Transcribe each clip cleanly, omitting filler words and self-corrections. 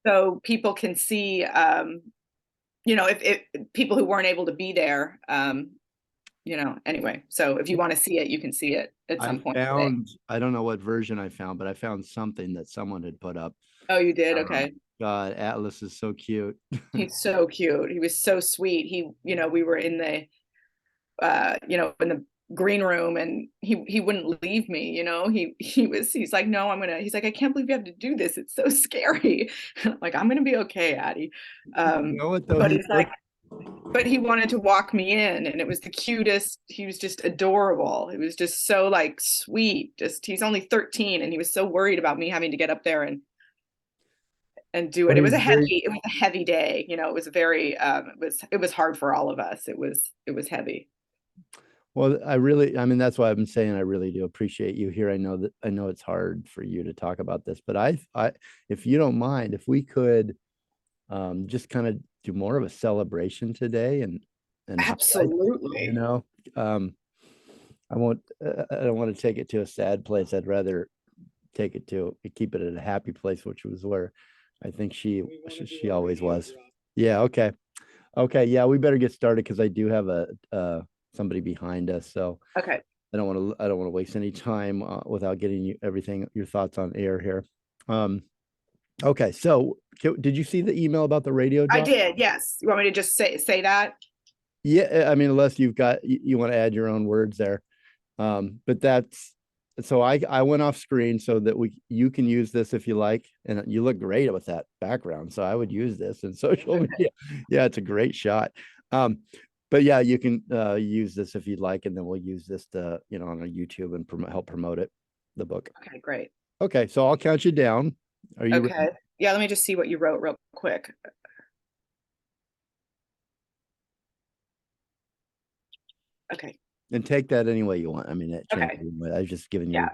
so people can see, if people who weren't able to be there, anyway. So if you want to see it, you can see it at some point today. I don't know what version I found, but I found something that someone had put up. Oh, you did? Okay. God, Atlas is so cute. He's so cute. He was so sweet. We were in the, in the green room, and he wouldn't leave me. He's like, no, he's like, I can't believe you have to do this. It's so scary. Like, I'm gonna be okay, Addie. You know what though? But he's like, but he wanted to walk me in, and it was the cutest. He was just adorable. It was just so like sweet. He's only 13, and he was so worried about me having to get up there and do it. It was a heavy day. It was very, it was hard for all of us. It was heavy. Well, that's why I've been saying I really do appreciate you here. I know it's hard for you to talk about this, but I if you don't mind, if we could just kind of do more of a celebration today and absolutely, I don't want to take it to a sad place. I'd rather keep it at a happy place, which was where I think she always was. Yeah. Okay. Yeah, we better get started because I do have somebody behind us. So okay. I don't want to waste any time without getting your thoughts on air here. Okay. So did you see the email about the radio job? I did. Yes. You want me to just say that? Yeah. I mean, unless you want to add your own words there. But that's, so I went off screen so that you can use this if you like, and you look great with that background. So I would use this in social media. Yeah, it's a great shot. But yeah, you can use this if you'd like, and then we'll use this to on our YouTube and help promote the book. Okay, great. Okay, so I'll count you down. Are you okay? Ready? Yeah, let me just see what you wrote real quick. Okay. And take that any way you want. I mean, okay. I was just giving you. Yeah.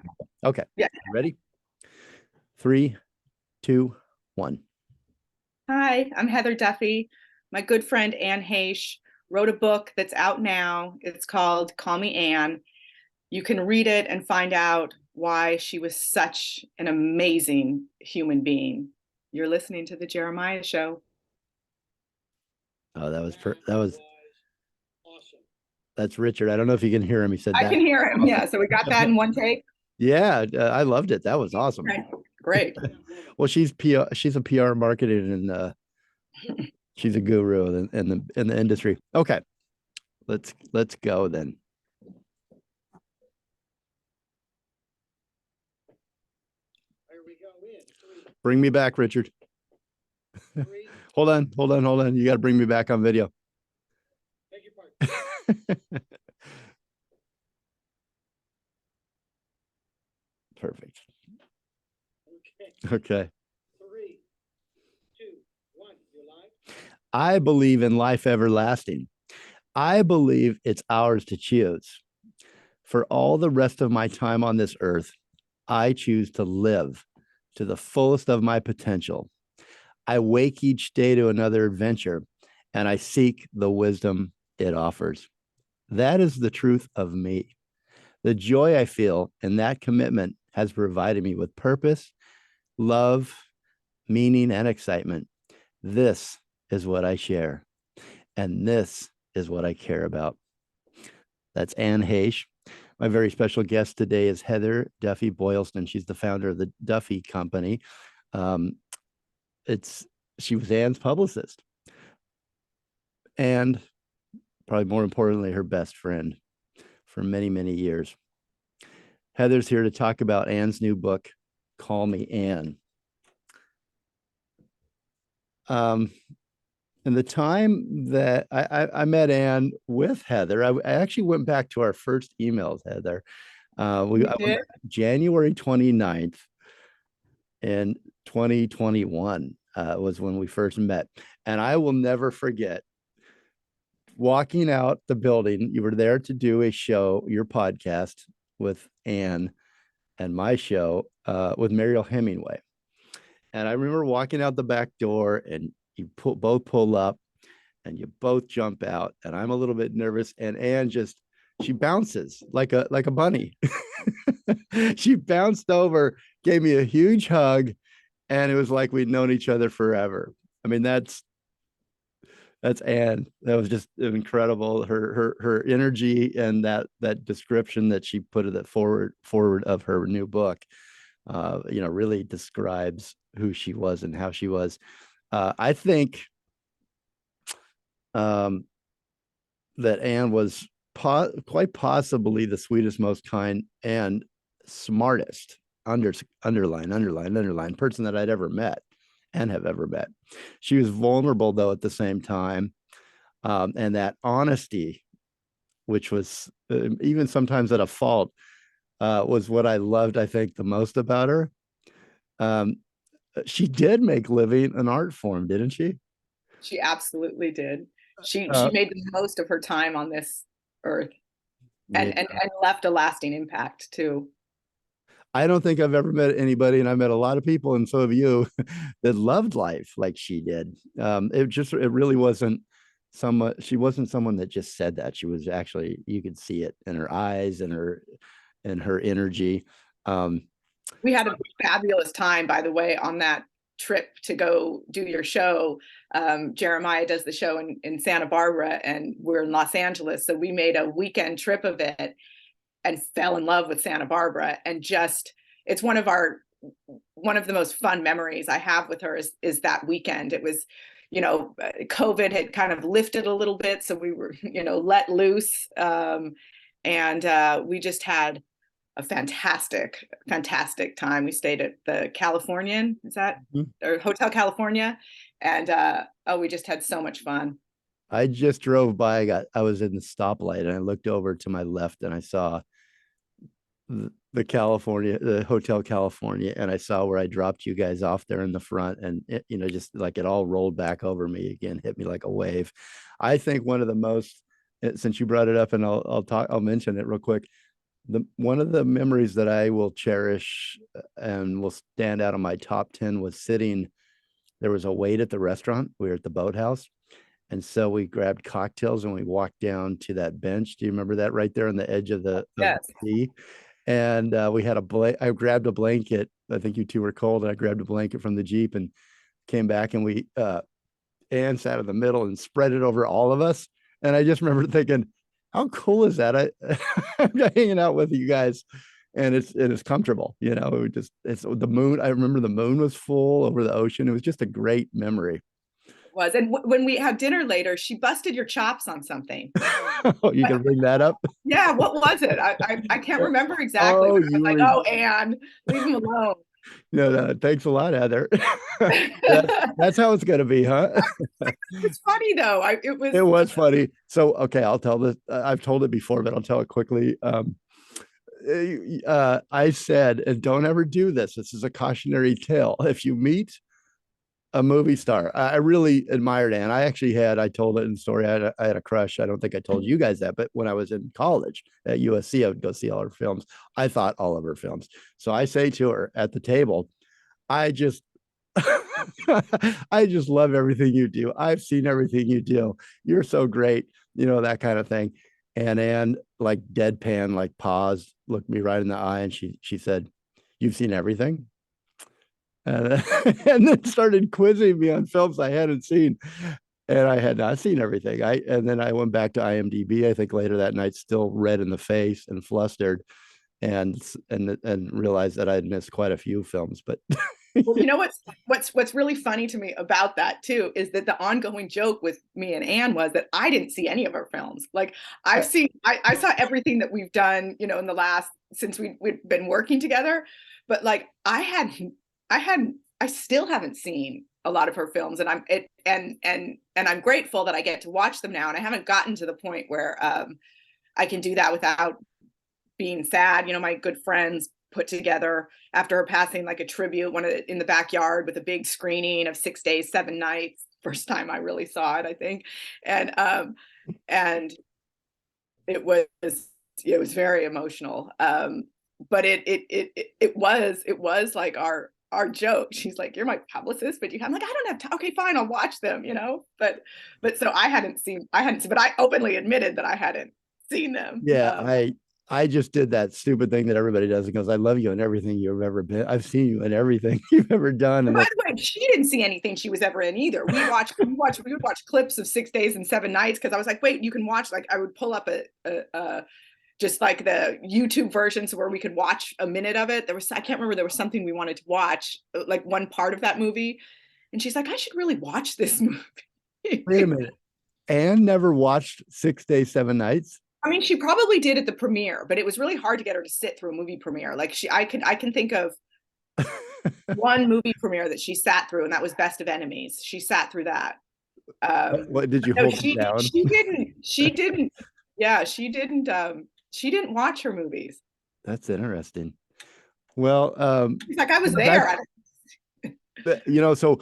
Okay. Yeah. Ready? 3, 2, 1. Hi, I'm Heather Duffy. My good friend Anne Heche wrote a book that's out now. It's called Call Me Anne. You can read it and find out why she was such an amazing human being. You're listening to The Jeremiah Show. Oh, that was awesome. That's Richard. I don't know if you can hear him. He said I can hear him. Yeah. So we got that in one take. Yeah, I loved it. That was awesome. Okay. Great. Well, she's a PR marketing, and she's a guru in the industry. Okay, let's go then. Here we go. Bring me back, Richard. Hold on. You got to bring me back on video. Beg your pardon. Perfect. Okay. 3, 2, 1. You're live. I believe in life everlasting. I believe it's ours to choose. For all the rest of my time on this earth, I choose to live to the fullest of my potential. I wake each day to another adventure, and I seek the wisdom it offers. That is the truth of me. The joy I feel in that commitment has provided me with purpose, love, meaning, and excitement. This is what I share, and this is what I care about. That's Anne Heche. My very special guest today is Heather Duffy Boylston. She's the founder of the Duffy Company. She was Anne's publicist, and probably more importantly, her best friend for many, many years. Heather's here to talk about Anne's new book, Call Me Anne. And the time that I met Anne with Heather, I actually went back to our first emails, Heather. January 29th in 2021 was when we first met. And I will never forget walking out the building. You were there to do a show, your podcast with Anne, and my show with Mariel Hemingway. And I remember walking out the back door, and you both pull up and you both jump out, and I'm a little bit nervous, and Anne she bounces like a bunny. She bounced over, gave me a huge hug, and it was like we'd known each other forever. I mean, that's Anne. That was just incredible. Her energy and that description that she put that forward of her new book, really describes who she was and how she was. I think that Anne was quite possibly the sweetest, most kind, and smartest underline person that I'd ever met and have ever met. She was vulnerable though at the same time, and that honesty, which was even sometimes at a fault, was what I loved, I think, the most about her. She did make living an art form, didn't she? She absolutely did. She made the most of her time on this earth, and Yeah. and left a lasting impact too. I don't think I've ever met anybody, and I met a lot of people, and so have you, that loved life like she did. It really wasn't someone. She wasn't someone that just said that. She was actually, you could see it in her eyes and her energy. We had a fabulous time, by the way, on that trip to go do your show. Jeremiah does the show in Santa Barbara, and we're in Los Angeles. So we made a weekend trip of it and fell in love with Santa Barbara. And just, it's one of the most fun memories I have with her is that weekend. It was, COVID had kind of lifted a little bit. So we were, let loose. And we just had a fantastic time. We stayed at the Californian, is that, or Hotel California, and we just had so much fun. I just drove by. I was in the stoplight, and I looked over to my left, and I saw the Hotel California, and I saw where I dropped you guys off there in the front, and just like it all rolled back over me again, hit me like a wave. I think one of the most, since you brought it up, and I'll mention it real quick. One of the memories that I will cherish and will stand out on my top 10 was there was a wait at the restaurant. We were at the Boathouse. And so we grabbed cocktails and we walked down to that bench. Do you remember that, right there on the edge of the sea? And we had I grabbed a blanket. I think you two were cold. And I grabbed a blanket from the Jeep and came back, and Anne sat in the middle and spread it over all of us. And I just remember thinking, how cool is that? I'm hanging out with you guys, and it's comfortable. It's the moon. I remember the moon was full over the ocean. It was just a great memory. It was. And when we had dinner later, she busted your chops on something. Oh, you can bring that up? Yeah, what was it? I can't remember exactly. Oh, but I was like, oh, Anne, leave him alone. No, thanks a lot, Heather. That's how it's gonna be, huh? It's funny though. It was funny. So okay, I'll tell this. I've told it before, but I'll tell it quickly. I said, and don't ever do this. This is a cautionary tale. If you meet a movie star, I really admired Anne. I told it in the story. I had a crush. I don't think I told you guys that, but when I was in college at USC, I would go see all her films. I thought all of her films. So I say to her at the table, I just I just love everything you do. I've seen everything you do. You're so great, that kind of thing. And Anne, like deadpan, like paused, looked me right in the eye, and she said, "You've seen everything?" And then started quizzing me on films I hadn't seen. And I had not seen everything. And then I went back to IMDb, I think later that night, still red in the face and flustered, and realized that I had missed quite a few films. But well, you know what's really funny to me about that too is that the ongoing joke with me and Anne was that I didn't see any of her films. Like I saw everything that we've done, in the last, since we've been working together, but like I still haven't seen a lot of her films, and I'm grateful that I get to watch them now, and I haven't gotten to the point where I can do that without being sad. My good friends put together after her passing like a tribute in the backyard with a big screening of 6 days, 7 nights. First time I really saw it, I think, and it was very emotional. But it was like our joke. She's like, "You're my publicist, but I'm like, I don't have time. Okay, fine, I'll watch them, But so I hadn't seen, but I openly admitted that I hadn't seen them. Yeah, I just did that stupid thing that everybody does. It goes, I love you in everything you've ever been. I've seen you in everything you've ever done. And And by then, the way, she didn't see anything she was ever in either. We would watch clips of 6 Days and 7 Nights because I was like, wait, you can watch. Like, I would pull up a just like the YouTube versions where we could watch a minute of it. I can't remember, there was something we wanted to watch, like one part of that movie. And she's like, I should really watch this movie. wait a minute. Anne never watched 6 Days, 7 Nights. I mean, she probably did at the premiere, but it was really hard to get her to sit through a movie premiere. Like I can think of one movie premiere that she sat through, and that was Best of Enemies. She sat through that. What did you No, hold it down? she didn't. She didn't. Yeah, she didn't. She didn't watch her movies. That's interesting. Well, She's like, I was there. So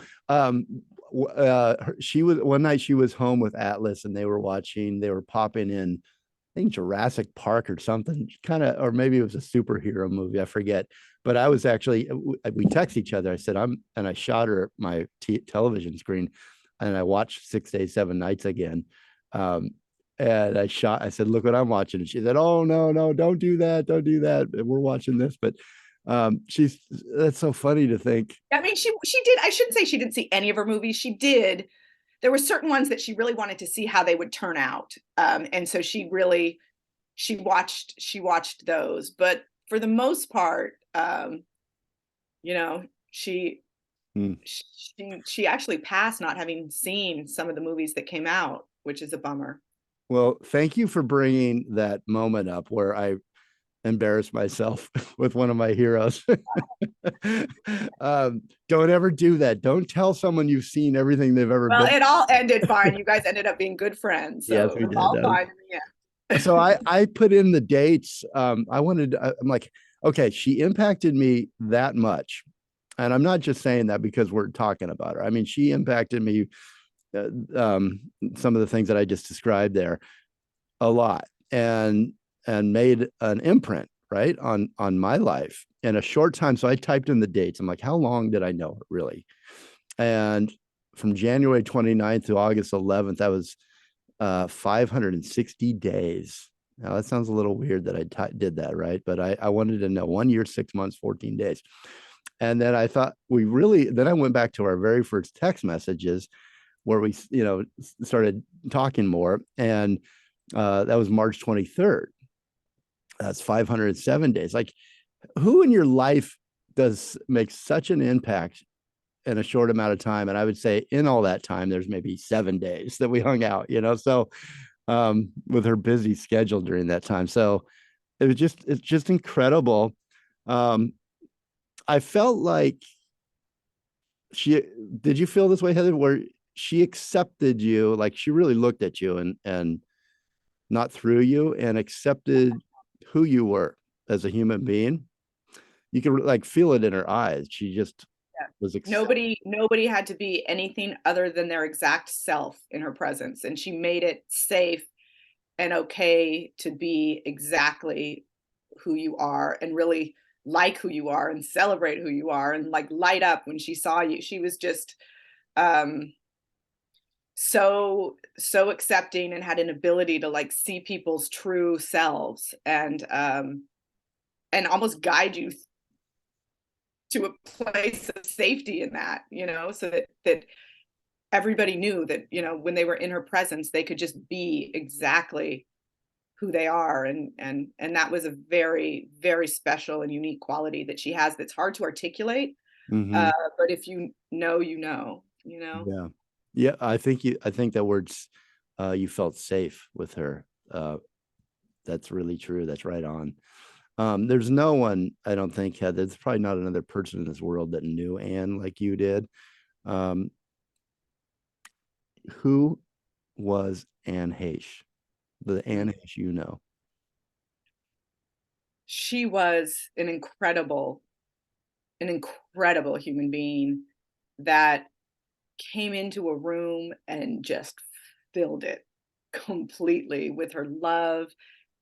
she was one night she was home with Atlas and they were popping in, I think Jurassic Park or something, kind of, or maybe it was a superhero movie, I forget. But I was actually, we text each other. I said, and I shot her my television screen, and I watched 6 Days, 7 Nights again. And I said, look what I'm watching. And she said, oh, no, don't do that. Don't do that. We're watching this. But that's so funny to think. I mean, she did. I shouldn't say she didn't see any of her movies. She did. There were certain ones that she really wanted to see how they would turn out. And so she watched those. But for the most part, she actually passed not having seen some of the movies that came out, which is a bummer. Well, thank you for bringing that moment up where I embarrassed myself with one of my heroes. Don't ever do that. Don't tell someone you've seen everything they've ever been. Well, it all ended fine. You guys ended up being good friends. So yes, we it was did. all fine in the end. So I put in the dates. I'm like, okay, she impacted me that much. And I'm not just saying that because we're talking about her. I mean, she impacted me, some of the things that I just described there, a lot, and made an imprint, right, on my life in a short time. So I typed in the dates. I'm like, how long did I know her, really? And from January 29th to August 11th, that was 560 days. Now that sounds a little weird that I did that, right? But I wanted to know 1 year, 6 months, 14 days. And then I thought then I went back to our very first text messages where we, started talking more. And that was March 23rd. That's 507 days. Like, who in your life does make such an impact in a short amount of time? And I would say in all that time, there's maybe 7 days that we hung out, so with her busy schedule during that time. So it's just incredible. I felt like did you feel this way, Heather, where she accepted you, like she really looked at you and not through you, and accepted who you were as a human being? You could like feel it in her eyes. She just was nobody had to be anything other than their exact self in her presence, and she made it safe and okay to be exactly who you are and really like who you are and celebrate who you are and like light up when she saw you. She was just so accepting and had an ability to like see people's true selves and almost guide you to a place of safety in that, so that everybody knew that, when they were in her presence, they could just be exactly who they are. And that was a very, very special and unique quality that she has that's hard to articulate. Mm-hmm. But if you know, Yeah. I think that words, you felt safe with her. That's really true. That's right on. There's no one, I don't think, there's probably not another person in this world that knew Anne like you did. Who was Anne Heche? The Anne Heche, She was an incredible human being that came into a room and just filled it completely with her love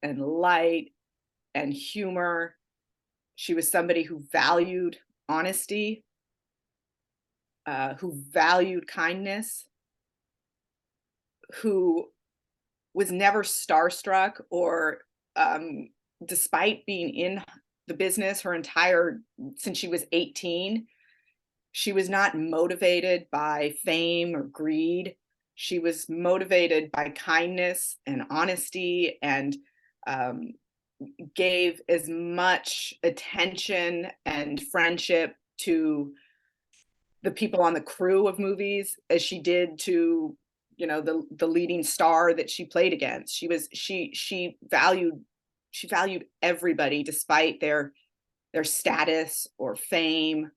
and light and humor. She was somebody who valued honesty, who valued kindness, who was never starstruck or despite being in the business since she was 18, she was not motivated by fame or greed. She was motivated by kindness and honesty, and gave as much attention and friendship to the people on the crew of movies as she did to, the leading star that she played against. She valued everybody despite their status or fame.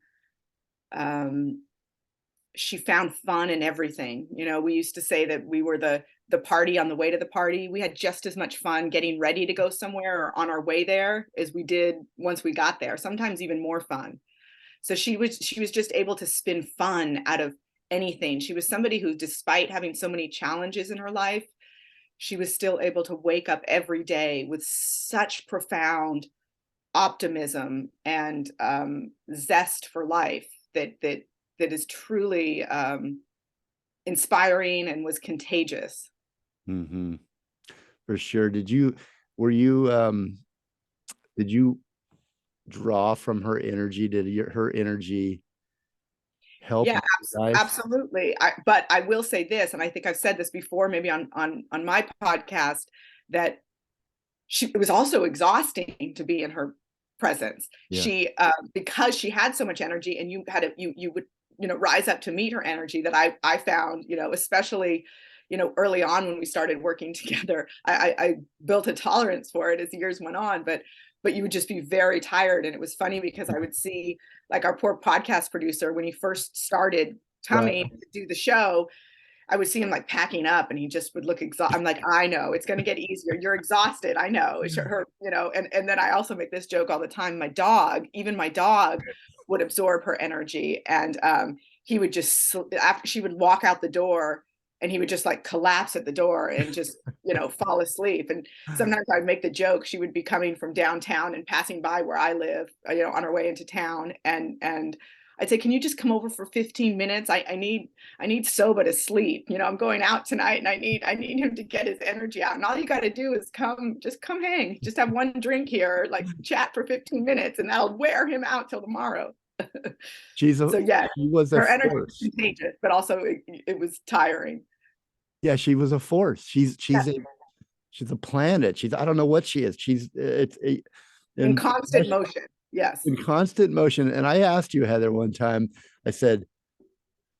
She found fun in everything. We used to say that we were the party on the way to the party. We had just as much fun getting ready to go somewhere or on our way there as we did once we got there, sometimes even more fun. So she was just able to spin fun out of anything. She was somebody who, despite having so many challenges in her life, she was still able to wake up every day with such profound optimism and zest for life that is truly inspiring and was contagious. Mm-hmm. For sure. Did you draw from her energy? Did her energy help? Yeah, absolutely. But I will say this, and I think I've said this before, maybe on my podcast, that it was also exhausting to be in her presence. Yeah. She because she had so much energy, and you would rise up to meet her energy, that I found, especially early on when we started working together, I built a tolerance for it as the years went on, but you would just be very tired. And it was funny because I would see, like, our poor podcast producer, when he first started coming to do the show, I would see him like packing up, and he just would look exhausted. I'm like, I know it's going to get easier. You're exhausted. I know. It's her, and then I also make this joke all the time. Even my dog would absorb her energy. And he would just, after she would walk out the door, and he would just like collapse at the door and just, fall asleep. And sometimes I'd make the joke, she would be coming from downtown and passing by where I live, on her way into town. And I'd say, can you just come over for 15 minutes? I need Soba to sleep. I'm going out tonight, and I need him to get his energy out. And all you got to do is come hang, just have one drink here, like chat for 15 minutes, and that'll wear him out till tomorrow. She was her energy was contagious, but also it was tiring. Yeah, she was a force. She's a planet. I don't know what she is. She's in constant motion. Yes. In constant motion. And I asked you, Heather, one time, I said,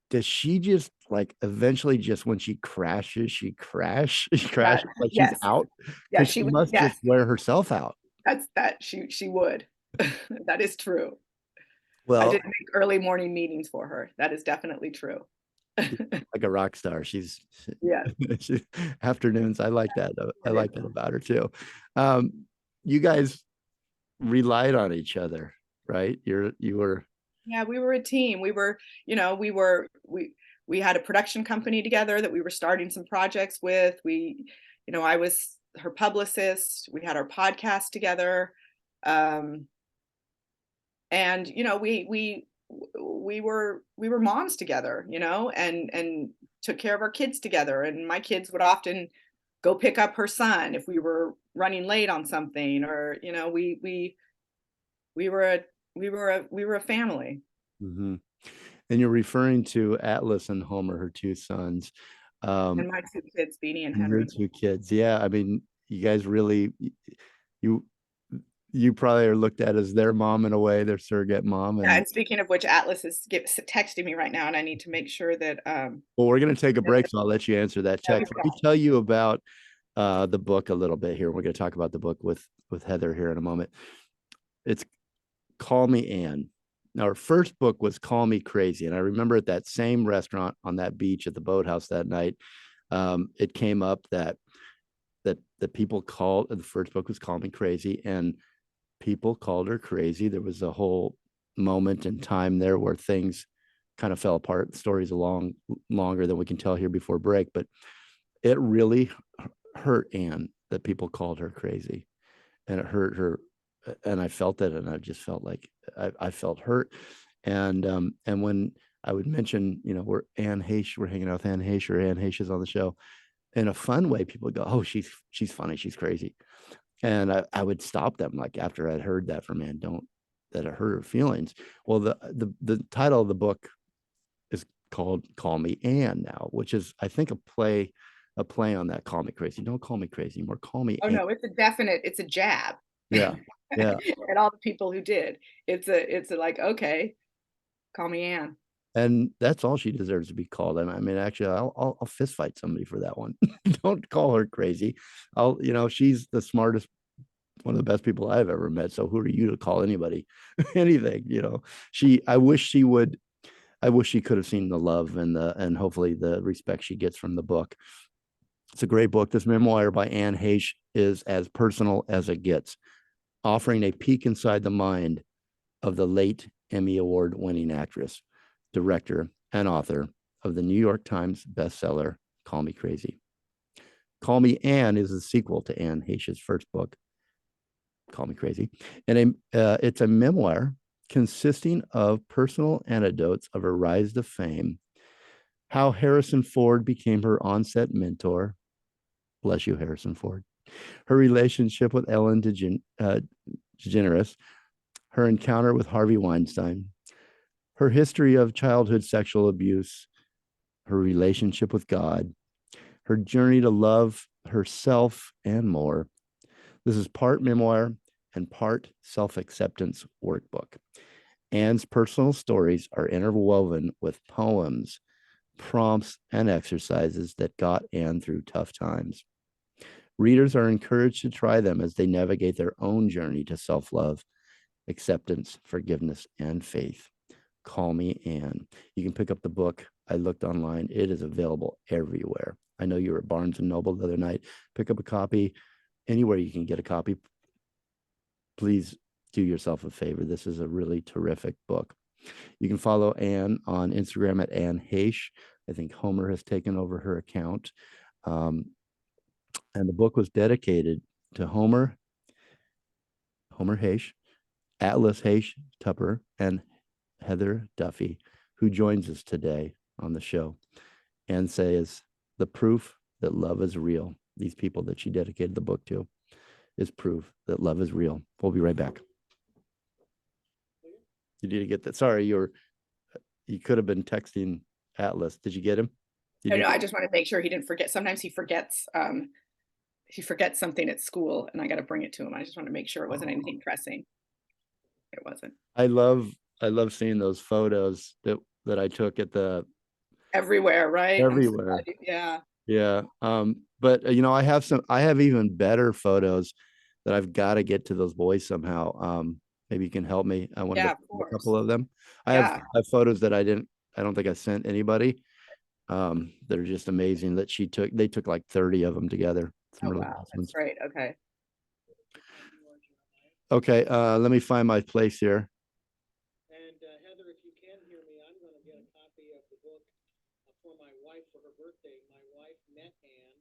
does she just like eventually, just when she crashes, she crashes like she's out? Yeah, she must just wear herself out. She would. That is true. Well, I didn't make early morning meetings for her. That is definitely true. Like a rock star. She's afternoons. I like that. I like that about her too. You guys relied on each other, right? You were. Yeah, we were a team. We were, we had a production company together that we were starting some projects with. I was her publicist. We had our podcast together. And we were moms together, and took care of our kids together. And my kids would often go pick up her son if we were running late on something, or we were a family. Mm-hmm. And you're referring to Atlas and Homer, her two sons, and my two kids, Beanie and Henry. Your two kids, yeah. I mean, you guys really, you probably are looked at as their mom in a way, their surrogate mom. And speaking of which, Atlas is texting me right now, and I need to make sure that. Well, we're going to take a break, so I'll let you answer that text. Let me tell you about the book a little bit here. We're going to talk about the book with Heather here in a moment. It's Call Me Anne. Now, her first book was Call Me Crazy, and I remember at that same restaurant on that beach at the boathouse that night, it came up that people called, the first book was Call Me Crazy, and people called her crazy. There was a whole moment in time there where things kind of fell apart. The story's longer than we can tell here before break, but it really hurt Anne that people called her crazy, and it hurt her. And I felt it, and I just felt like I felt hurt. And when I would mention, we're Anne Heche, we're hanging out with Anne Heche, or Anne Heche is on the show, in a fun way, people go, oh, she's funny, she's crazy. And I would stop them like after I'd heard that from Anne, that I hurt her feelings. Well, the title of the book is called Call Me Anne now, which is, I think, a play on that Call Me Crazy. Don't call me crazy anymore. Call me Oh Anne. no, it's a jab. Yeah. Yeah. And all the people who did. It's a like, okay, call me Anne. And that's all she deserves to be called. And I mean, actually, I'll fist fight somebody for that one. Don't call her crazy. She's the smartest, one of the best people I've ever met. So who are you to call anybody anything? I wish she could have seen the love and hopefully the respect she gets from the book. It's a great book. This memoir by Anne Heche is as personal as it gets, offering a peek inside the mind of the late Emmy-award-winning actress, director, and author of the New York Times bestseller, Call Me Crazy. Call Me Anne is a sequel to Anne Heche's first book, Call Me Crazy. And it's a memoir consisting of personal anecdotes of her rise to fame, how Harrison Ford became her on-set mentor. Bless you, Harrison Ford. Her relationship with Ellen DeGeneres, her encounter with Harvey Weinstein, her history of childhood sexual abuse, her relationship with God, her journey to love herself, and more. This is part memoir and part self-acceptance workbook. Anne's personal stories are interwoven with poems, prompts, and exercises that got Anne through tough times. Readers are encouraged to try them as they navigate their own journey to self-love, acceptance, forgiveness, and faith. Call Me Anne. You can pick up the book. I looked online. It is available everywhere. I know you were at Barnes & Noble the other night. Pick up a copy. Anywhere you can get a copy, please do yourself a favor. This is a really terrific book. You can follow Anne on Instagram at Anne Heche. I think Homer has taken over her account. And the book was dedicated to Homer Heche, Atlas Heche Tupper, and Heather Duffy, who joins us today on the show and says the proof that love is real. These people that she dedicated the book to is proof that love is real. We'll be right back. You need to get that. Sorry, you could have been texting Atlas. Did you get him? No, I just want to make sure he didn't forget. Sometimes he forgets something at school and I got to bring it to him. I just want to make sure it wasn't anything pressing. It wasn't. I love seeing those photos that I took at the everywhere, right? Everywhere. Yeah. Yeah. But I have even better photos that I've got to get to those boys somehow. Maybe you can help me. I want to a couple of them. I have photos that I don't think I sent anybody. They're just amazing that they took like 30 of them together. Oh, wow. That's great. Okay. Okay. Let me find my place here. And Heather, if you can hear me, I'm going to get a copy of the book for my wife for her birthday. My wife met Anne,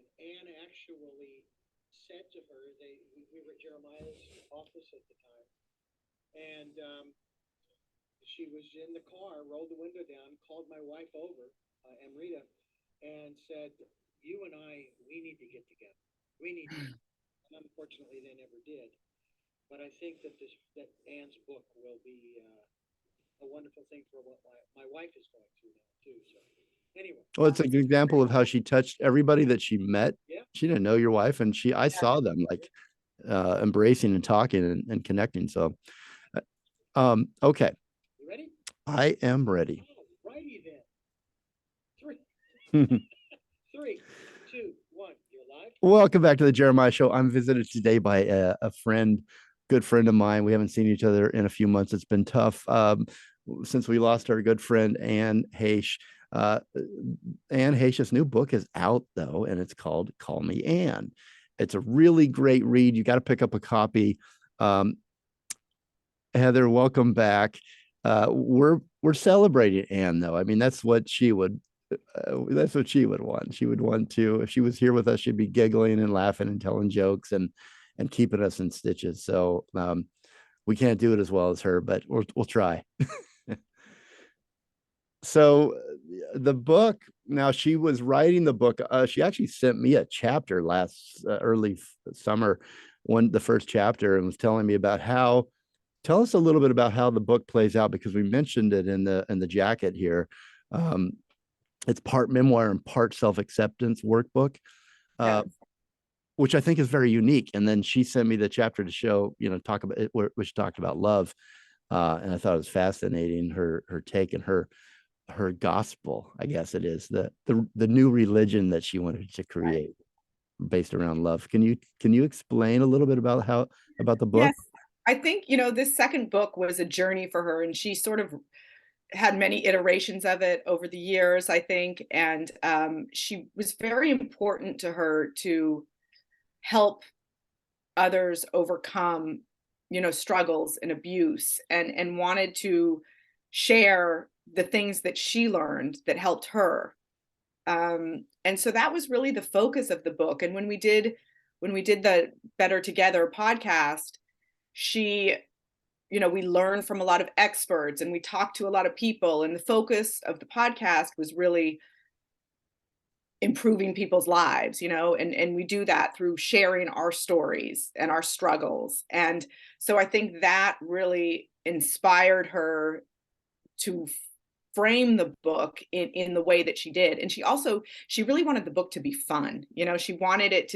and Anne actually said to her, we were at Jeremiah's office at the time, and she was in the car, rolled the window down, called my wife over, Amrita, and said, you and I, we need to get together. We need to. And unfortunately, they never did. But I think that Anne's book will be a wonderful thing for what my wife is going through now too. So anyway. Well, it's an example of how she touched everybody that she met. Yeah. She didn't know your wife, and I saw them like embracing and talking and connecting. So, okay. You ready? I am ready. Oh, righty then. 3, 2, 1. You're live. Welcome back to the Jeremiah Show. I'm visited today by a good friend of mine. We haven't seen each other in a few months. It's been tough since we lost our good friend Anne Heche. Anne Heche's new book is out though, and it's called Call Me Anne. It's a really great read. You got to pick up a copy. Heather, welcome back. We're celebrating Anne though. I mean, that's what she would want. She would want to, if she was here with us, she'd be giggling and laughing and telling jokes and keeping us in stitches. So we can't do it as well as her, but we'll try. So the book, now she was writing the book. She actually sent me a chapter last early summer the first chapter and was telling me about how. Tell us a little bit about how the book plays out, because we mentioned it in the jacket here. It's part memoir and part self-acceptance workbook, which I think is very unique. And then she sent me the chapter to show, talk about it, which talked about love. And I thought it was fascinating, her take and her gospel, I guess it is, the new religion that she wanted to create based around love. Can you explain a little bit about the book? Yes. I think, this second book was a journey for her, and she sort of had many iterations of it over the years, I think. And she was very important to her to help others overcome, struggles and abuse, and wanted to share the things that she learned that helped her. And so that was really the focus of the book. And when we did the Better Together podcast, she, we learned from a lot of experts and we talked to a lot of people. And the focus of the podcast was really improving people's lives, and we do that through sharing our stories and our struggles. And so I think that really inspired her to frame the book in the way that she did. And she really wanted the book to be fun. She wanted it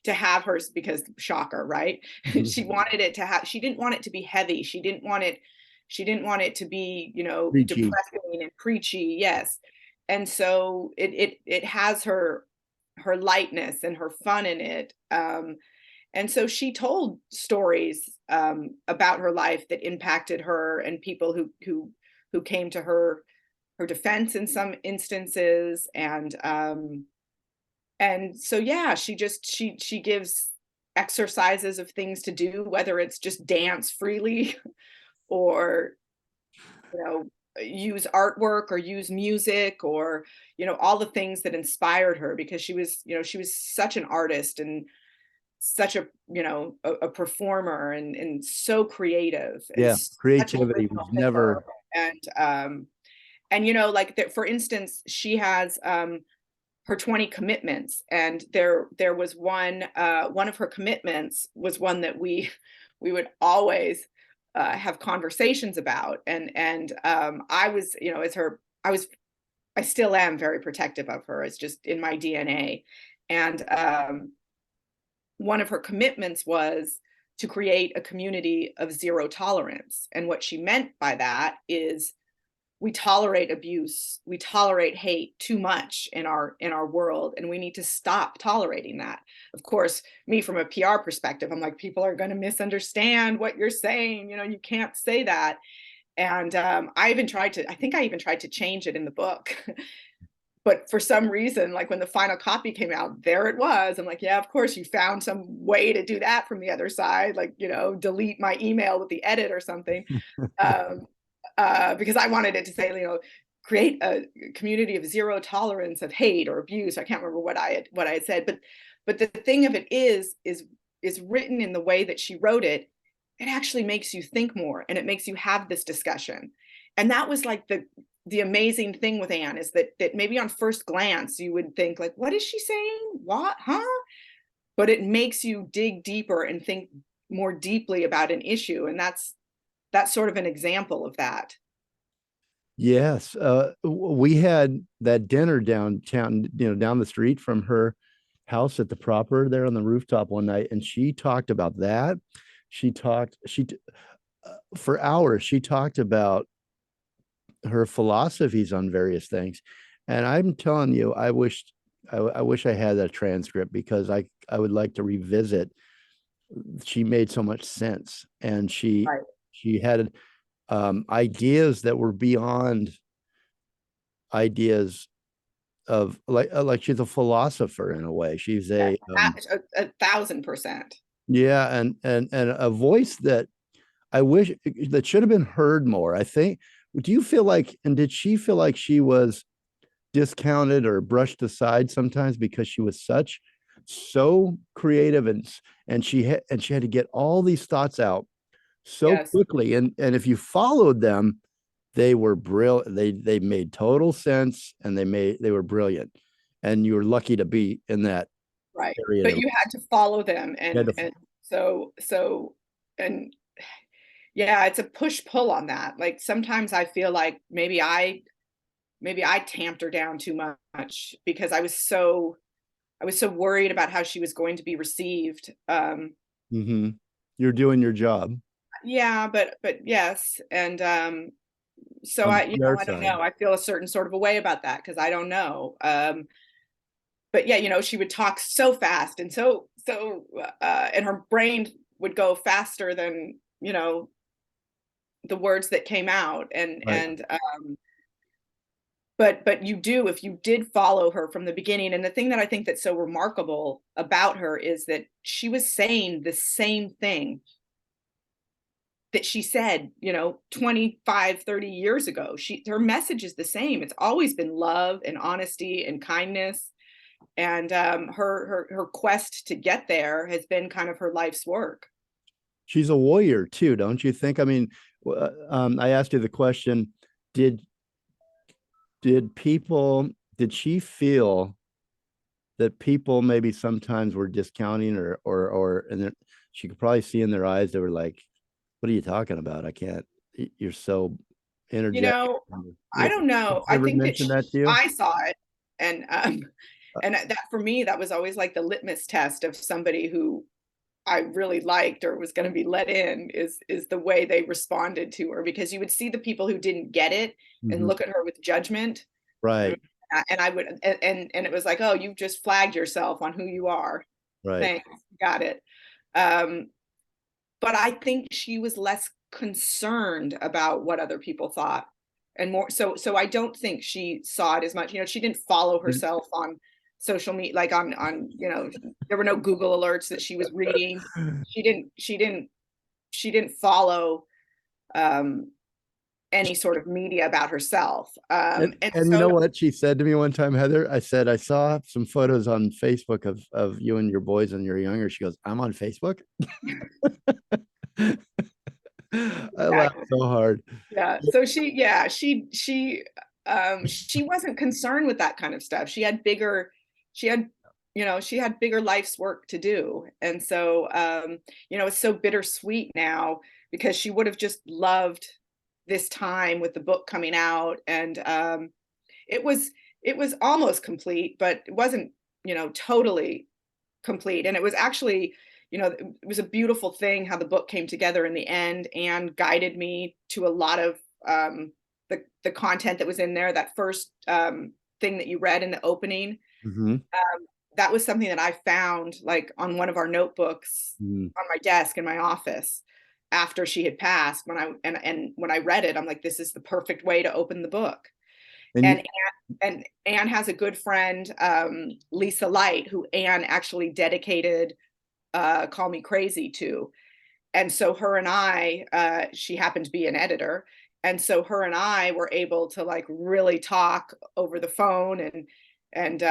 to have hers, because shocker, right? She wanted it to have, she didn't want it to be heavy. She didn't want it to be, Preachy. depressing and preachy. Yes. And so it has her lightness and her fun in it. And so she told stories about her life that impacted her, and people who came to her defense in some instances. And so, yeah, she gives exercises of things to do, whether it's just dance freely or, use artwork or use music, or, all the things that inspired her, because she was such an artist and such a performer and so creative. Yeah, creativity was never. And like that, for instance, she has her 20 commitments, and there was one of her commitments was one that we would always have conversations about. And I was, I still am very protective of her. It's just in my DNA. And one of her commitments was to create a community of zero tolerance. And what she meant by that is, we tolerate abuse, we tolerate hate too much in our world, and we need to stop tolerating that. Of course, me from a PR perspective, I'm like, people are going to misunderstand what you're saying. You can't say that. And I even tried to change it in the book. But for some reason, like when the final copy came out, there it was. I'm like, yeah, of course you found some way to do that from the other side, like, delete my email with the edit or something. Because I wanted it to say, create a community of zero tolerance of hate or abuse. I can't remember what I had said, but the thing of it is written in the way that she wrote it. It actually makes you think more, and it makes you have this discussion. And that was like the amazing thing with Anne, is that maybe on first glance you would think like, what is she saying? What? Huh? But it makes you dig deeper and think more deeply about an issue. And that's sort of an example of that. Yes. We had that dinner downtown, down the street from her house at the Proper there on the rooftop one night. And she talked about that. For hours, she talked about her philosophies on various things. And I'm telling you, I wish I had that transcript, because I would like to revisit. She made so much sense, and she had ideas that were beyond ideas of like she's a philosopher in a way. She's a 1,000%. Yeah, and a voice that I wish that should have been heard more. I think. Do you feel like, and did she feel like she was discounted or brushed aside sometimes because she was so creative, and she had to get all these thoughts out so quickly, and if you followed them, they were brilliant. They made total sense, and they were brilliant, and you were lucky to be in that right area. But you had to follow them, and So and yeah, it's a push pull on that. Like sometimes I feel like maybe I tamped her down too much because I was so worried about how she was going to be received. Mm-hmm. You're doing your job Yeah, but yes. And so on the PR I don't side. know. I feel a certain sort of a way about that because I don't know. But yeah, she would talk so fast and and her brain would go faster than, the words that came out. Right. But if you did follow her from the beginning, and the thing that I think that's so remarkable about her is that she was saying the same thing that she said, 25, 30 years ago. Her message is the same. It's always been love and honesty and kindness. And her quest to get there has been kind of her life's work. She's a warrior too, don't you think? I mean, I asked you the question, did she feel that people maybe sometimes were discounting and then she could probably see in their eyes, they were like, what are you talking about? I can't, you're so energetic. I don't know. I Ever think that mentioned that to you? I saw it, and that for me, that was always like the litmus test of somebody who I really liked or was going to be let in is the way they responded to her, because you would see the people who didn't get it and look at her with judgment. Right. And I would, and it was like, oh, you've just flagged yourself on who you are. Right. Thanks, got it. But I think she was less concerned about what other people thought, and more so I don't think she saw it as much. She didn't follow herself on social media, like on there were no Google alerts that she was reading. She didn't follow any sort of media about herself. And So, you know what she said to me one time, Heather? I said, I saw some photos on Facebook of you and your boys when you're younger. She goes, I'm on Facebook. I laughed so hard. Yeah. So she wasn't concerned with that kind of stuff. She had bigger life's work to do. And so it's so bittersweet now because she would have just loved this time with the book coming out. And it was almost complete, but it wasn't, totally complete. And it was actually, it was a beautiful thing how the book came together in the end and guided me to a lot of the content that was in there. That first thing that you read in the opening, that was something that I found like on one of our notebooks on my desk in my office after she had passed. When I read it, I'm like, this is the perfect way to open the book. And Anne has a good friend, Lisa Light, who Anne actually dedicated Call Me Crazy to. And so her and I, she happened to be an editor. And so her and I were able to like really talk over the phone and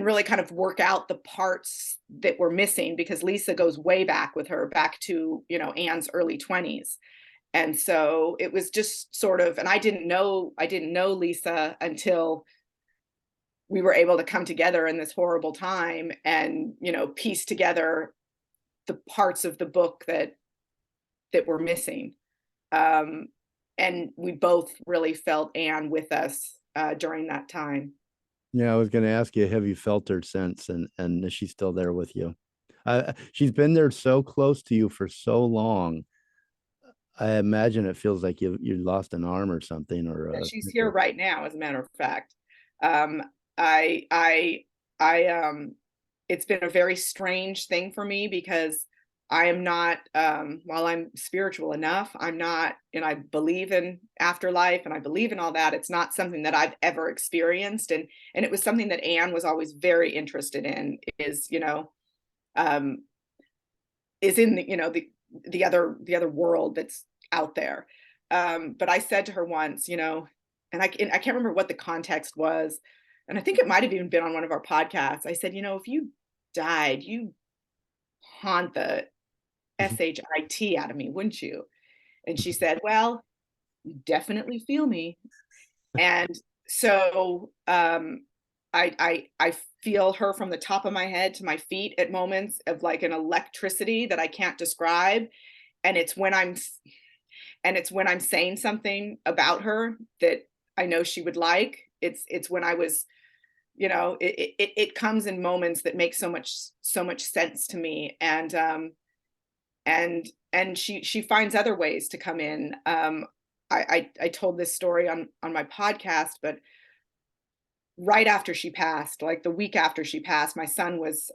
really kind of work out the parts that were missing, because Lisa goes way back with her, back to, Anne's early 20s. And so it was just sort of, and I didn't know Lisa until we were able to come together in this horrible time and, piece together the parts of the book that were missing. And we both really felt Anne with us during that time. Yeah, I was going to ask you, have you felt her since, and is she still there with you? She's been there so close to you for so long. I imagine it feels like you lost an arm or something. Or she's here right now, as a matter of fact. It's been a very strange thing for me because I am not, while I'm spiritual enough, I'm not, and I believe in afterlife and I believe in all that. It's not something that I've ever experienced. And it was something that Anne was always very interested in, is in the other world that's out there. But I said to her once, and I can't remember what the context was. And I think it might've even been on one of our podcasts. I said, if you died, you haunt the SHIT out of me, wouldn't you? And she said, well, you definitely feel me. And so I feel her from the top of my head to my feet at moments of like an electricity that I can't describe. And it's when I'm saying something about her that I know she would like. It's when I was, it comes in moments that make so much sense to me. And she finds other ways to come in. I told this story on my podcast, but right after she passed, like the week after she passed, my son was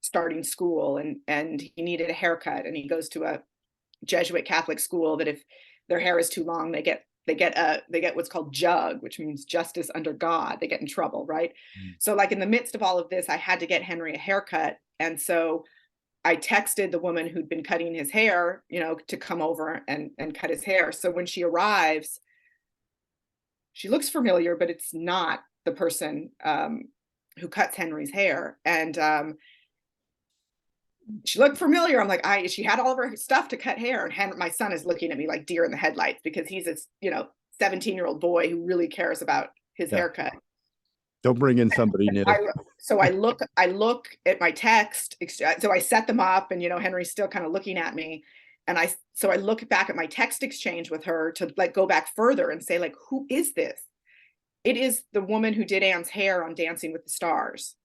starting school, and he needed a haircut, and he goes to a Jesuit Catholic school that if their hair is too long, they get what's called jug, which means justice under God. They get in trouble, right? So like in the midst of all of this, I had to get Henry a haircut. And so I texted the woman who'd been cutting his hair, to come over and cut his hair. So when she arrives, she looks familiar, but it's not the person who cuts Henry's hair. And she looked familiar. I'm like, she had all of her stuff to cut hair. And my son is looking at me like deer in the headlights, because he's a 17-year-old boy who really cares about his haircut. Don't bring in somebody new. So I look at my text. So I set them up, and Henry's still kind of looking at me. And I look back at my text exchange with her to like go back further and say, like, who is this? It is the woman who did Anne's hair on Dancing with the Stars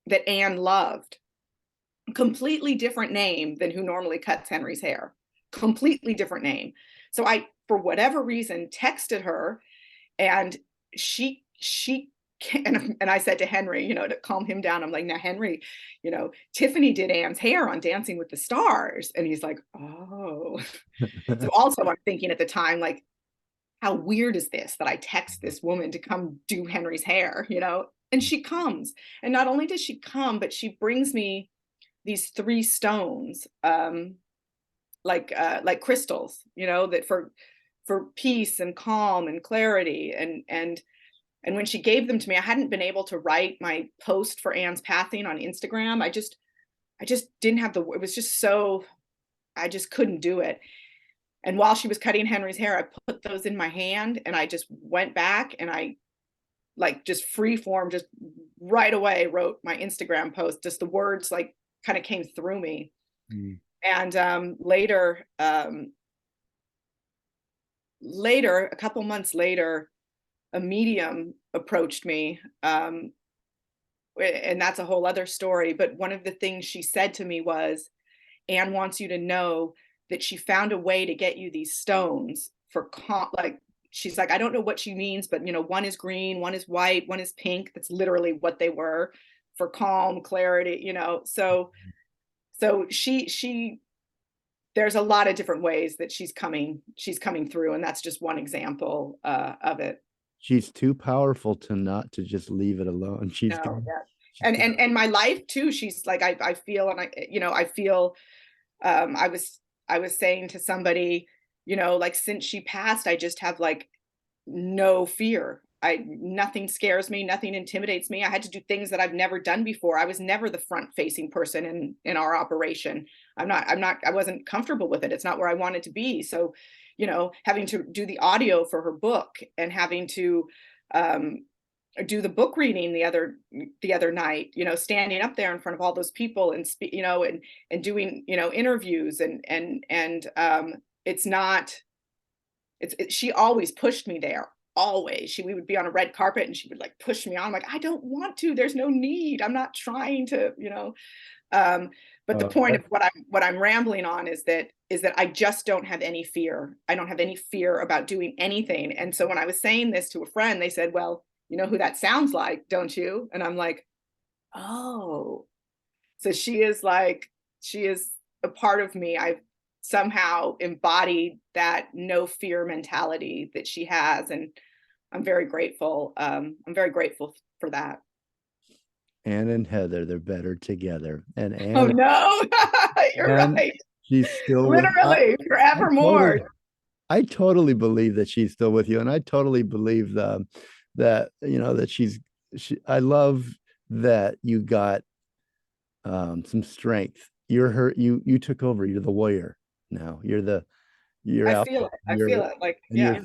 that Anne loved. Completely different name than who normally cuts Henry's hair. Completely different name. So I, for whatever reason, texted her, and she and I said to Henry, to calm him down, I'm like, now Henry, Tiffany did Anne's hair on Dancing with the Stars. And he's like, oh. So also I'm thinking at the time, like, how weird is this that I text this woman to come do Henry's hair, and she comes. And not only does she come, but she brings me these 3 stones, like crystals, that for peace and calm and clarity. And when she gave them to me, I hadn't been able to write my post for Anne's passing on Instagram. I just didn't have it was just so, I just couldn't do it. And while she was cutting Henry's hair, I put those in my hand, and I just went back, and I like just free form, just right away wrote my Instagram post. Just the words like kind of came through me. And later, a couple months later, a medium approached me, and that's a whole other story. But one of the things she said to me was, Anne wants you to know that she found a way to get you these stones for she's like, I don't know what she means, but one is green, one is white, one is pink. That's literally what they were, for calm, clarity, so she there's a lot of different ways that she's coming through, and that's just one example of it. She's too powerful to just leave it alone. And my life too. She's like, I feel, and I feel, I was saying to somebody, like, since she passed, I just have like no fear. Nothing scares me, nothing intimidates me. I had to do things that I've never done before. I was never the front facing person in our operation. I wasn't comfortable with it. It's not where I wanted to be. So, having to do the audio for her book, and having to do the book reading the other night, standing up there in front of all those people and and doing, interviews, and she always pushed me there. Always. We would be on a red carpet, and she would like push me on. I'm like, I don't want to, there's no need. I'm not trying to, but the point of what I'm rambling on is that I just don't have any fear. I don't have any fear about doing anything. And so when I was saying this to a friend, they said, well, you know who that sounds like, don't you? And I'm like, oh, so she is a part of me. I've somehow embodied that no fear mentality that she has. And I'm very grateful. I'm very grateful for that. Anne and Heather, they're better together. And Anne, oh no, you're Anne, right. She's still literally forevermore. I totally believe that she's still with you, and I totally believe that that I love that you got some strength. You took over. You're the warrior now. I feel it. Like, yeah.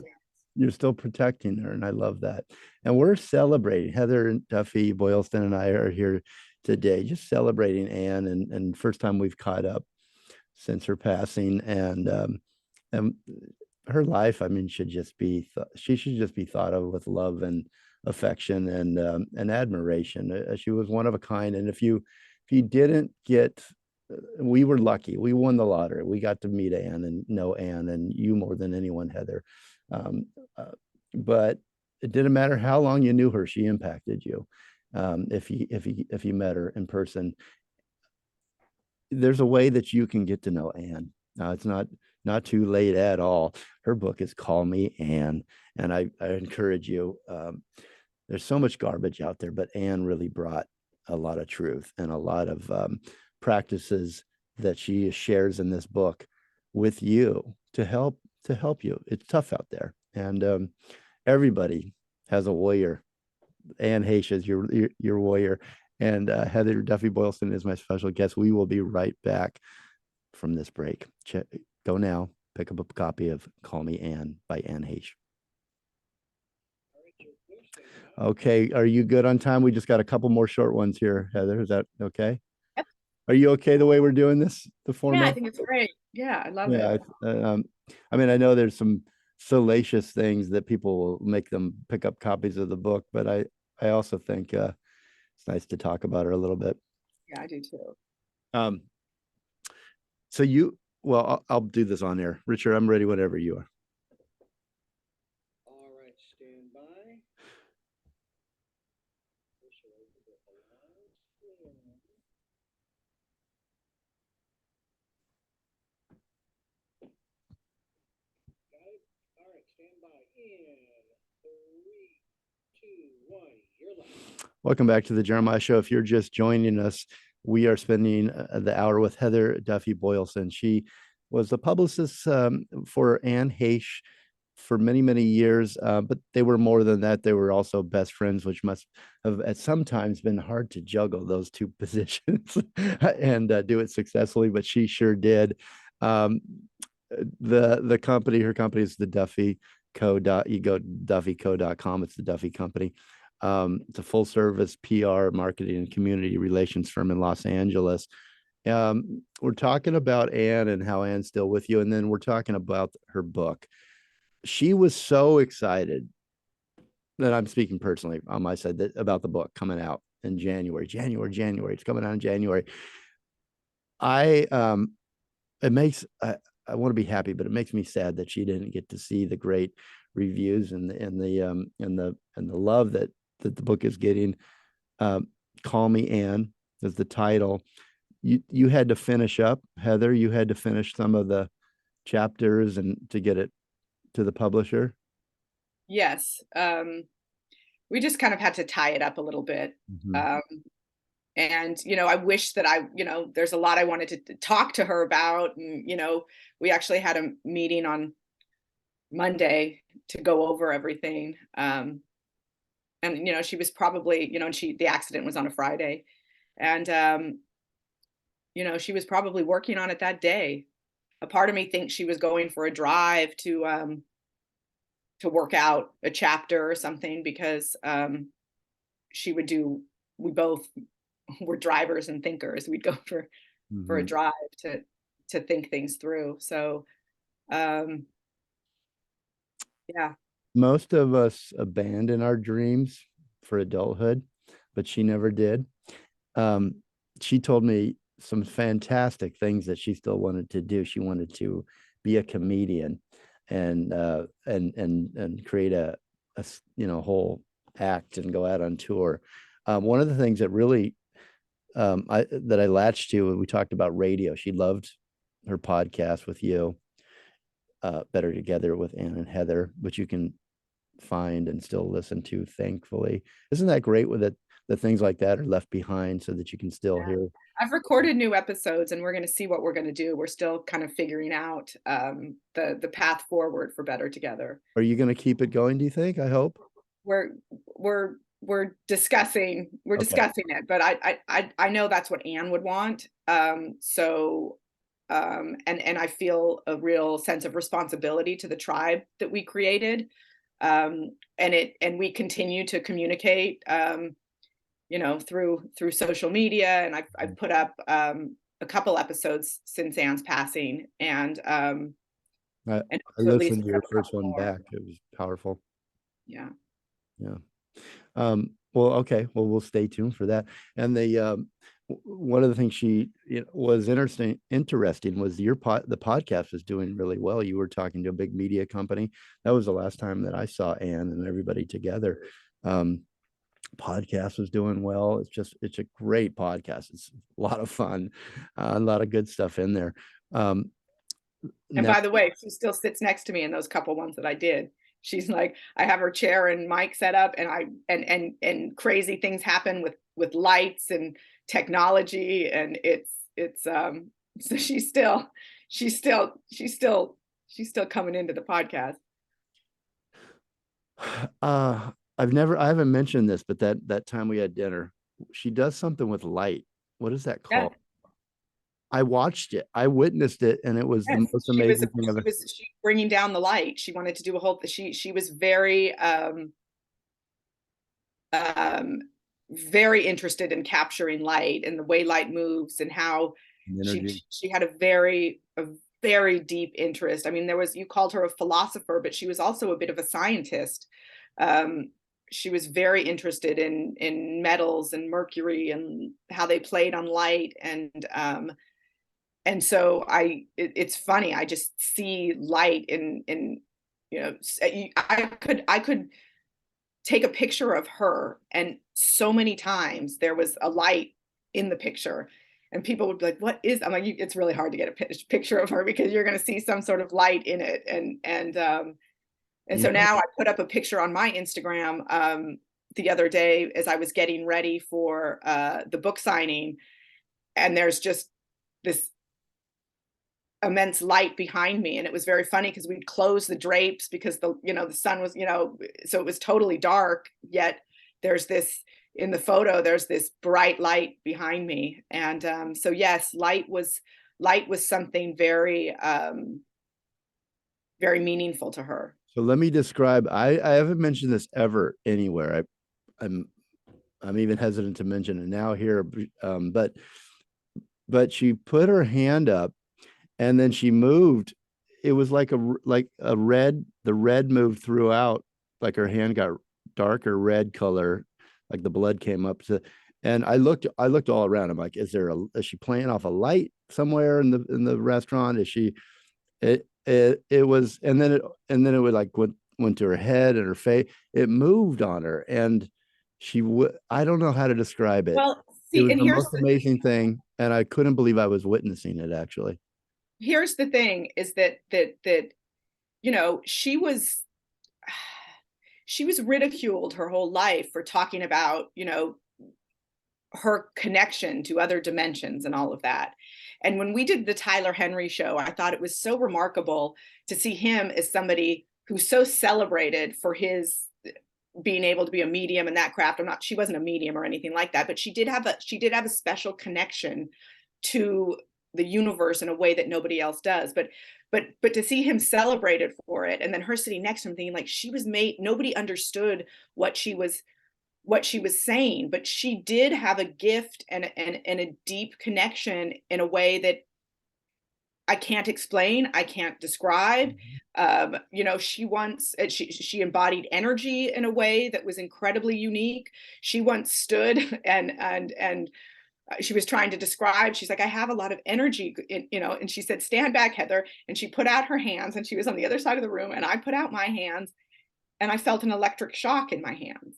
you're still protecting her, and I love that. And we're celebrating. Heather Duffy Boylston and I are here today, just celebrating Anne, and first time we've caught up since her passing, and her life, I mean, should just be she should just be thought of with love and affection and admiration. She was one of a kind, and if you didn't get, we were lucky. We won the lottery. We got to meet Anne and know Anne, and you more than anyone, Heather. Um, but it didn't matter how long you knew her; she impacted you. If you met her in person, there's a way that you can get to know Anne. It's not too late at all. Her book is Call Me Anne, and I encourage you. There's so much garbage out there, but Anne really brought a lot of truth and a lot of practices that she shares in this book with you to help you. It's tough out there, and everybody has a warrior. Anne Heche is your warrior, and Heather Duffy Boylston is my special guest. We will be right back from this break. Go now, pick up a copy of Call Me Anne by Anne Heche. Okay, are you good on time? We just got a couple more short ones here, Heather. Is that okay? Yep. Are you okay the way we're doing this, the format? Yeah, I think it's great. Yeah, I love it. I mean, I know there's some salacious things that people will make them pick up copies of the book, but I also think it's nice to talk about her a little bit. Yeah, I do too. So I'll do this on air. Richard, I'm ready whenever you are. All right, stand by. Got it? All right, stand by. In 3, 2, 1, you're live. Welcome back to the Jeremiah Show. If you're just joining us, we are spending the hour with Heather Duffy Boylston. She was the publicist for Anne Heche for many, many years, but they were more than that. They were also best friends, which must have at sometimes been hard to juggle those two positions and do it successfully, but she sure did. The company, her company is the Duffy Co. You go duffyco.com. It's the Duffy Company. It's a full service PR, marketing, and community relations firm in Los Angeles. We're talking about Anne and how Anne's still with you, and then we're talking about her book. She was so excited that I'm speaking personally on my side about the book coming out in January. It's coming out in January. I want to be happy, but it makes me sad that she didn't get to see the great reviews and the love that the book is getting. Call Me Anne is the title. You had to finish up, Heather. You had to finish some of the chapters and to get it to the publisher. Yes. We just kind of had to tie it up a little bit. Mm-hmm. And, I wish that there's a lot I wanted to talk to her about. And, we actually had a meeting on Monday to go over everything. And, she was probably, the accident was on a Friday. And, she was probably working on it that day. A part of me thinks she was going for a drive to work out a chapter or something, because we both were drivers and thinkers. We'd go for a drive to think things through. So yeah. Most of us abandon our dreams for adulthood, but she never did. She told me some fantastic things that she still wanted to do. She wanted to be a comedian and create a whole act and go out on tour. One of the things that really I latched to, we talked about radio. She loved her podcast with you, Better Together with Anne and Heather, which you can find and still listen to, thankfully. Isn't that great with it? The things like that are left behind so that you can still hear. I've recorded new episodes, and we're going to see what we're going to do. We're still kind of figuring out the path forward for Better Together. Are you going to keep it going, do you think? I hope. We're discussing it, but I know that's what Anne would want. And I feel a real sense of responsibility to the tribe that we created. And we continue to communicate, you know, through social media. And I've put up a couple episodes since Anne's passing, and I to at least listened to your put up a first couple one more. back. It was powerful. Yeah. Yeah. Well, okay. Well, we'll stay tuned for that. And one of the things she was interesting was the podcast was doing really well. You were talking to a big media company. That was the last time that I saw Anne and everybody together. Podcast was doing well. It's a great podcast. It's a lot of fun, a lot of good stuff in there. And Now, by the way, she still sits next to me in those couple ones that I did. She's like, I have her chair and mic set up, and crazy things happen with lights and technology, and so she's still coming into the podcast. I haven't mentioned this, but that time we had dinner, she does something with light. What is that called? Yeah. I watched it. I witnessed it, and it was the most amazing thing ever. She bringing down the light. She wanted to do a whole. She was very very interested in capturing light and the way light moves, and how she had a very deep interest. I mean, you called her a philosopher, but she was also a bit of a scientist. She was very interested in metals and mercury and how they played on light, and so it's funny. I just see light in you know, I could take a picture of her, and so many times there was a light in the picture, and people would be like, what is, I'm like, it's really hard to get a picture of her because you're going to see some sort of light in it. And so now I put up a picture on my Instagram the other day as I was getting ready for the book signing, and there's just this immense light behind me, and it was very funny because we'd close the drapes because the sun was, so it was totally dark, yet there's this, in the photo, there's this bright light behind me. And so yes, light was something very very meaningful to her. So let me describe. I haven't mentioned this ever anywhere. I'm even hesitant to mention it now here, but she put her hand up, and then she moved. It was like a red. The red moved throughout, like her hand got darker red color, like the blood came up to. And I looked all around. I'm like, is she playing off a light somewhere in the restaurant? Is she? It was, and then it would like went to her head and her face. It moved on her, and I don't know how to describe it. Well, It see, was and the most amazing thing, and I couldn't believe I was witnessing it, actually. Here's the thing, is that she was ridiculed her whole life for talking about, her connection to other dimensions and all of that. And when we did the Tyler Henry show, I thought it was so remarkable to see him as somebody who's so celebrated for his being able to be a medium in that craft. She wasn't a medium or anything like that, but she did have a special connection to the universe in a way that nobody else does. But to see him celebrated for it, and then her sitting next to him thinking like nobody understood what she was saying, but she did have a gift and a deep connection in a way that I can't explain, I can't describe. She embodied energy in a way that was incredibly unique. She once stood and she was trying to describe, she's like, I have a lot of energy, and she said, stand back, Heather. And she put out her hands, and she was on the other side of the room, and I put out my hands, and I felt an electric shock in my hands.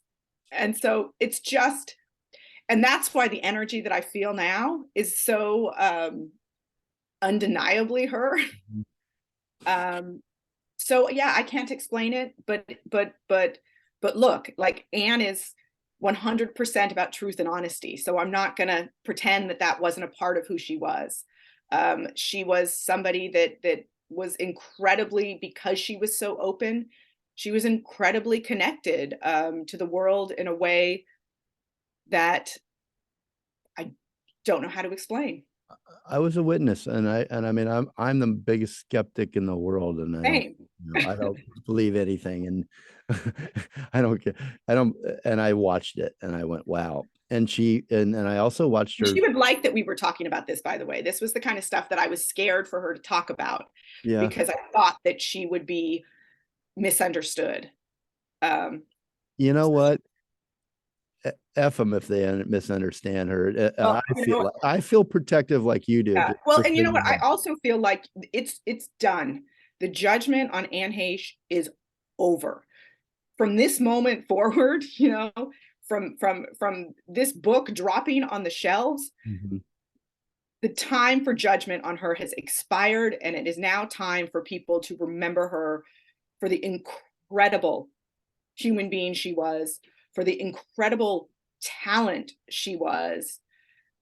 And so it's just, and that's why the energy that I feel now is so undeniably her. So yeah, I can't explain it, but look, like Anne is 100% about truth and honesty. So I'm not going to pretend that wasn't a part of who she was. She was somebody that was incredibly, because she was so open, she was incredibly connected to the world in a way that I don't know how to explain. I was a witness, and I mean, I'm the biggest skeptic in the world, and Same. I don't believe anything, and I don't get, I don't, and I watched it, and I went, wow. And I also watched her. She would like that we were talking about this, by the way. This was the kind of stuff that I was scared for her to talk about Yeah, because I thought that she would be misunderstood. you know what? F them if they misunderstand her. Well, I feel protective like you do. yeah. Well, and you know what? I also feel like it's done. The judgment on Anne Heche is over. From this moment forward, from this book dropping on the shelves, Mhm. the time for judgment on her has expired, and it is now time for people to remember her for the incredible human being she was, for the incredible talent she was,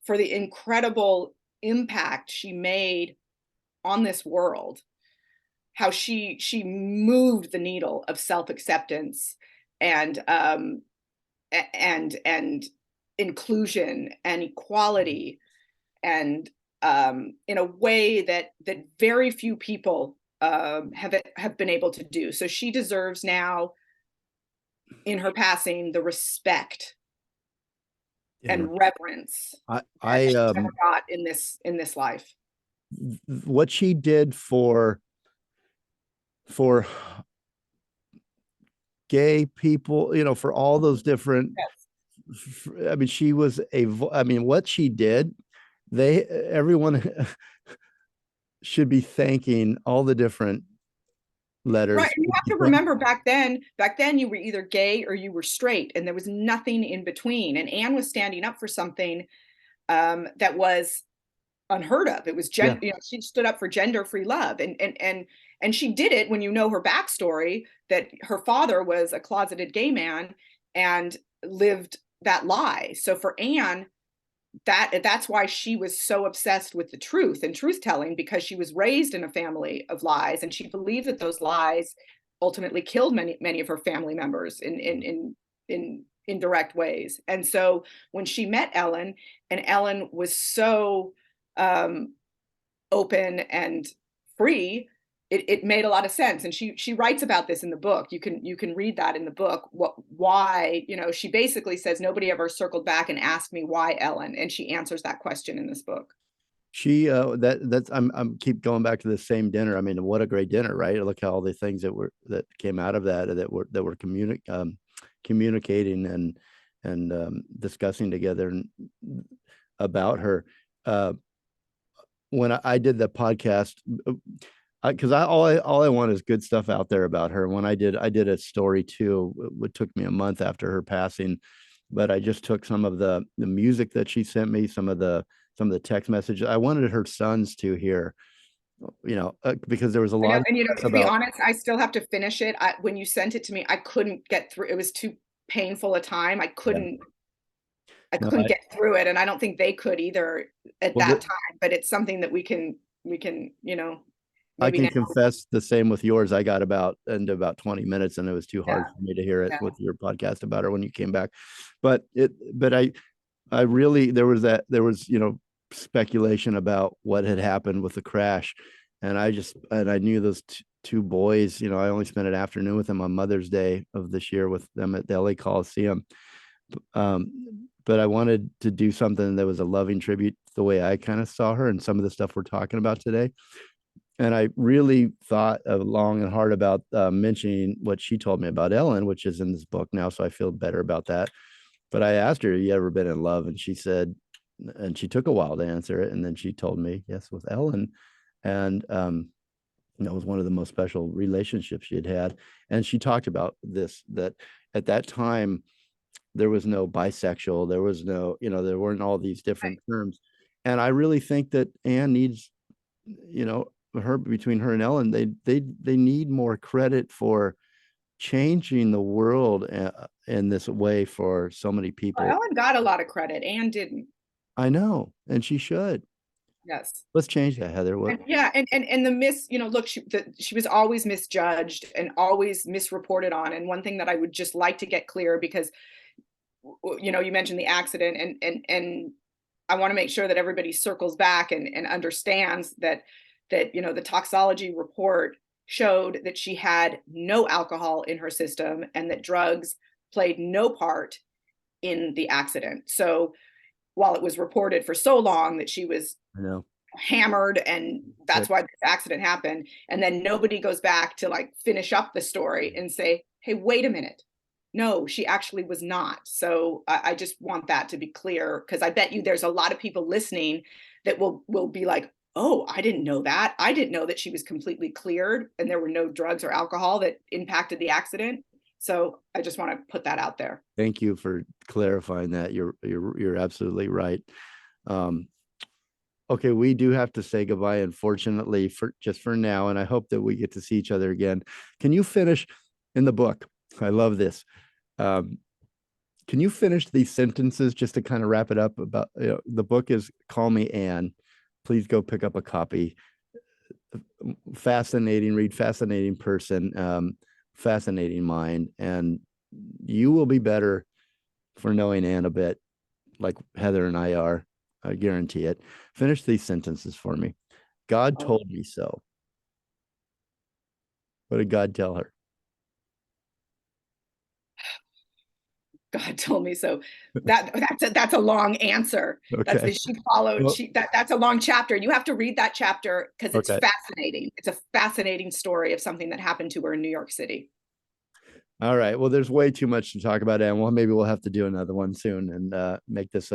for the incredible impact she made on this world, how she moved the needle of self-acceptance and and inclusion and equality, and in a way that very few people have been able to do. So she deserves now, in her passing, the respect Yeah. and reverence I that she never got in this life. what she did for gay people, for all those different, Yes. I mean, I mean, what she did, everyone should be thanking all the different letters. Right. And you have to remember, back then you were either gay or you were straight, and there was nothing in between. And Anne was standing up for something that was unheard of. It was Yeah. she stood up for gender-free love, and she did it when you know her backstory, that her father was a closeted gay man and lived that lie. So for Anne, that's why she was so obsessed with the truth and truth telling, because she was raised in a family of lies, and she believed that those lies ultimately killed many of her family members in indirect ways. And so when she met Ellen, and Ellen was so open and free, it made a lot of sense. And she writes about this in the book. You can read that in the book. Why, she basically says, nobody ever circled back and asked me why Ellen, and she answers that question in this book. She I'm keep going back to the same dinner. I mean, what a great dinner, right? Look how all the things that came out of that were communicating and discussing together about her. When I did the podcast, because all I want is good stuff out there about her. When I did a story too. It took me a month after her passing, but I just took some of the music that she sent me, some of the text messages. I wanted her sons to hear, because there was a lot. And to be honest, I still have to finish it. When you sent it to me, I couldn't get through. It was too painful a time. I couldn't get through it, and I don't think they could either at that time. But it's something that we can I can confess the same with yours. I got about 20 minutes, and it was too hard for me to hear it with your podcast about her when you came back. But I really, there was speculation about what had happened with the crash, and I knew those two boys. I only spent an afternoon with them on Mother's Day of this year with them at the LA Coliseum. But I wanted to do something that was a loving tribute the way I kind of saw her and some of the stuff we're talking about today. And I really thought long and hard about mentioning what she told me about Ellen, which is in this book now. So I feel better about that. But I asked her, you ever been in love? And she said, and she took a while to answer it. And then she told me, yes, with Ellen. And that was one of the most special relationships she had. And she talked about this, that at that time, there was no bisexual, there was no, there weren't all these different terms. And I really think that Anne needs, between her and Ellen, they need more credit for changing the world in this way for so many people. Ellen got a lot of credit. Anne didn't. I know, and she should. Yes. Let's change that, Heather. What? And the look, she was always misjudged and always misreported on. And one thing that I would just like to get clear, because you mentioned the accident, and I want to make sure that everybody circles back and understands that you know, the toxology report showed that she had no alcohol in her system and that drugs played no part in the accident. So while it was reported for so long that she was hammered and that's why this accident happened, and then nobody goes back to like finish up the story and say, hey, wait a minute, no, she actually was not. So I just want that to be clear, because I bet you there's a lot of people listening that will be like, oh, I didn't know that. I didn't know that she was completely cleared and there were no drugs or alcohol that impacted the accident. So I just want to put that out there. Thank you for clarifying that. You're absolutely right. Okay, we do have to say goodbye, unfortunately, for now, and I hope that we get to see each other again. Can you finish in the book? I love this. Can you finish these sentences just to kind of wrap it up? About the book is Call Me Anne. Please go pick up a copy. Fascinating read, fascinating person, fascinating mind, and you will be better for knowing Anne a bit, like Heather and I are. I guarantee it. Finish these sentences for me. God told me so. What did God tell her? God told me so. That's a long answer. Okay. She followed. Well, that's a long chapter. You have to read that chapter because it's okay. fascinating. It's a fascinating story of something that happened to her in New York City. All right. Well, there's way too much to talk about, and maybe we'll have to do another one soon and make this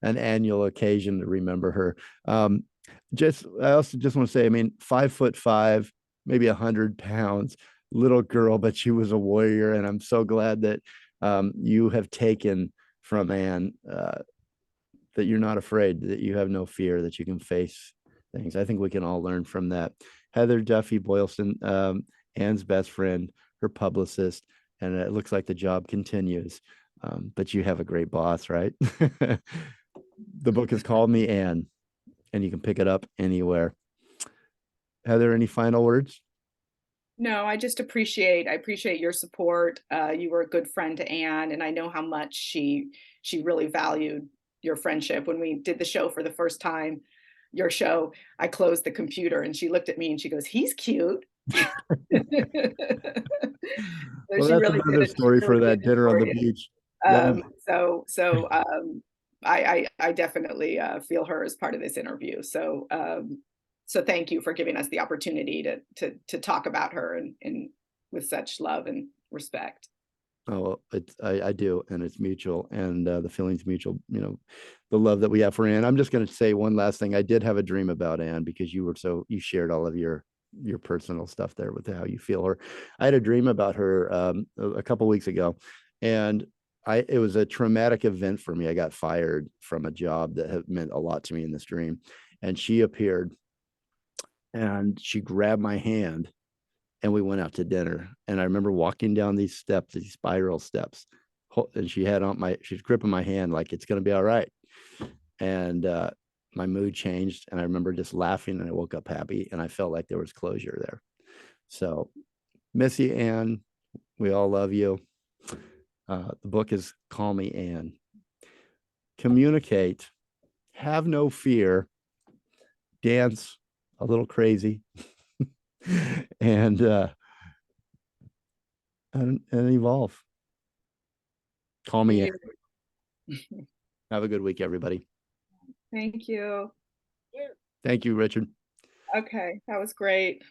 an annual occasion to remember her. I also just want to say, I mean, 5'5", maybe 100 pounds, little girl, but she was a warrior, and I'm so glad that you have taken from Anne that you're not afraid, that you have no fear, that you can face things. I think we can all learn from that. Heather Duffy Boylston, Anne's best friend, her publicist, and it looks like the job continues. But you have a great boss, right? The book is called Me Anne, and you can pick it up anywhere. Heather, any final words? No, I appreciate your support. You were a good friend to Anne, and I know how much she really valued your friendship. When we did the show for the first time, your show, I closed the computer and she looked at me and she goes, "He's cute." Well, that's really another story for that dinner on the beach. I definitely feel her as part of this interview. So thank you for giving us the opportunity to talk about her and with such love and respect. Oh, I do, and it's mutual, and the feeling's mutual. You know, the love that we have for Anne. I'm just going to say one last thing. I did have a dream about Anne because you shared all of your personal stuff there with how you feel her. I had a dream about her a couple weeks ago, and it was a traumatic event for me. I got fired from a job that had meant a lot to me in this dream, and she appeared, and she grabbed my hand, and we went out to dinner. And I remember walking down these steps, these spiral steps, and she's gripping my hand like it's going to be all right. And my mood changed, and I remember just laughing, and I woke up happy, and I felt like there was closure there. So, Missy Anne, we all love you. The book is Call Me Anne. Communicate, have no fear, dance a little crazy, and evolve. Call me Anne. Have a good week, everybody. Thank you. Thank you, Richard. Okay, that was great.